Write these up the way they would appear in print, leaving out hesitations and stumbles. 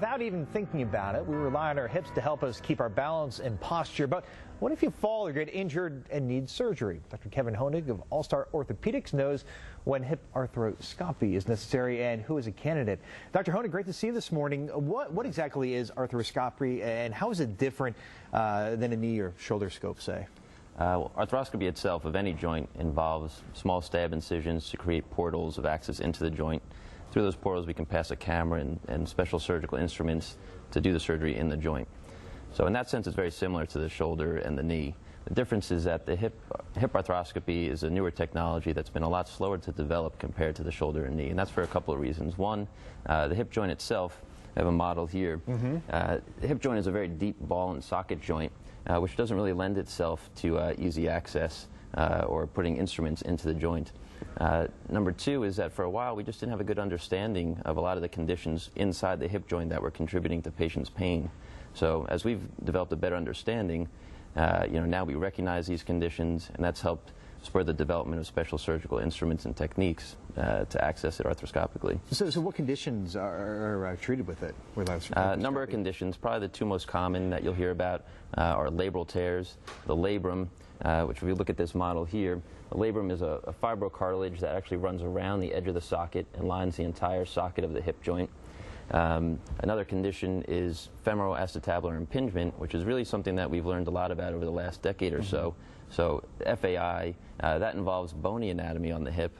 without even thinking about it, we rely on our hips to help us keep our balance and posture. But what if you fall or get injured and need surgery? Dr. Kevin Honig of All-Star Orthopaedics knows when hip arthroscopy is necessary and who is a candidate. Dr. Honig, great to see you this morning. What exactly is arthroscopy and how is it different than a knee or shoulder scope, say? Well, arthroscopy itself of any joint involves small stab incisions to create portals of access into the joint. Through those portals we can pass a camera and special surgical instruments to do the surgery in the joint. So in that sense it's very similar to the shoulder and the knee. The difference is that the hip arthroscopy is a newer technology that's been a lot slower to develop compared to the shoulder and knee, and that's for a couple of reasons. One, the hip joint itself, I have a model here. The hip joint is a very deep ball and socket joint, which doesn't really lend itself to easy access or putting instruments into the joint. Number two is that for a while we just didn't have a good understanding of a lot of the conditions inside the hip joint that were contributing to patients' pain. So as we've developed a better understanding, now we recognize these conditions, and that's helped spur the development of special surgical instruments and techniques to access it arthroscopically. So what conditions are treated with it? A number of conditions. Probably the two most common that you'll hear about are labral tears, the labrum, which if you look at this model here, the labrum is a fibrocartilage that actually runs around the edge of the socket and lines the entire socket of the hip joint. Another condition is femoral acetabular impingement, which is really something that we've learned a lot about over the last decade or so. So FAI, that involves bony anatomy on the hip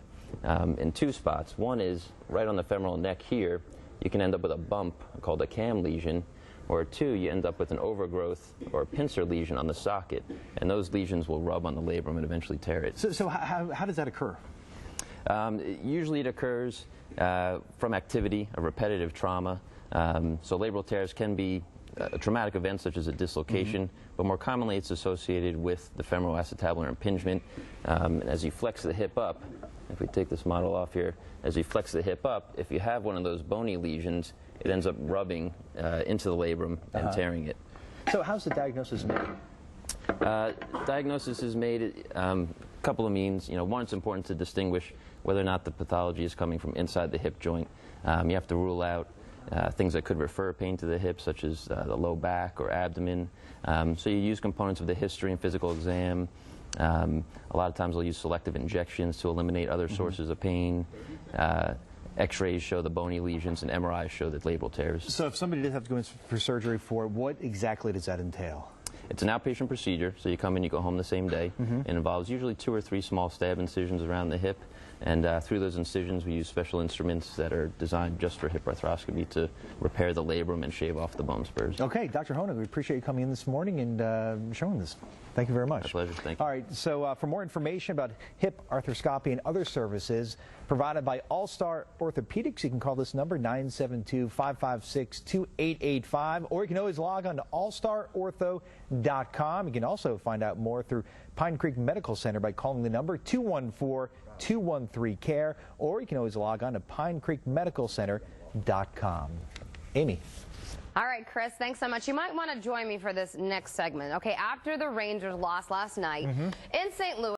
in two spots. One is right on the femoral neck here. You can end up with a bump called a cam lesion, or two, you end up with an overgrowth or pincer lesion on the socket, and those lesions will rub on the labrum and eventually tear it. So how does that occur? Usually it occurs from activity, a repetitive trauma. So labral tears can be a traumatic event such as a dislocation, but more commonly it's associated with the femoral acetabular impingement. And as you flex the hip up, if we take this model off here, as you flex the hip up, if you have one of those bony lesions, it ends up rubbing into the labrum and tearing it. So how's the diagnosis made? Diagnosis is made a couple of means. One, it's important to distinguish whether or not the pathology is coming from inside the hip joint. You have to rule out things that could refer pain to the hip, such as the low back or abdomen. So you use components of the history and physical exam. A lot of times we'll use selective injections to eliminate other sources of pain. X-rays show the bony lesions and MRIs show the labral tears. So if somebody did have to go in for surgery what exactly does that entail? It's an outpatient procedure, so you come in, you go home the same day. It involves usually 2 or 3 small stab incisions around the hip, and through those incisions we use special instruments that are designed just for hip arthroscopy to repair the labrum and shave off the bone spurs. Okay, Dr. Honig, we appreciate you coming in this morning and showing this. Thank you very much. My pleasure, thank you. All right, so for more information about hip arthroscopy and other services provided by All-Star Orthopaedics, you can call this number 972-556-2885, or you can always log on to allstarortho.com. You can also find out more through Pine Creek Medical Center by calling the number 214-213-CARE, or you can always log on to pinecreekmedicalcenter.com. Amy. All right, Chris, thanks so much. You might want to join me for this next segment. Okay, after the Rangers lost last night in St. Louis.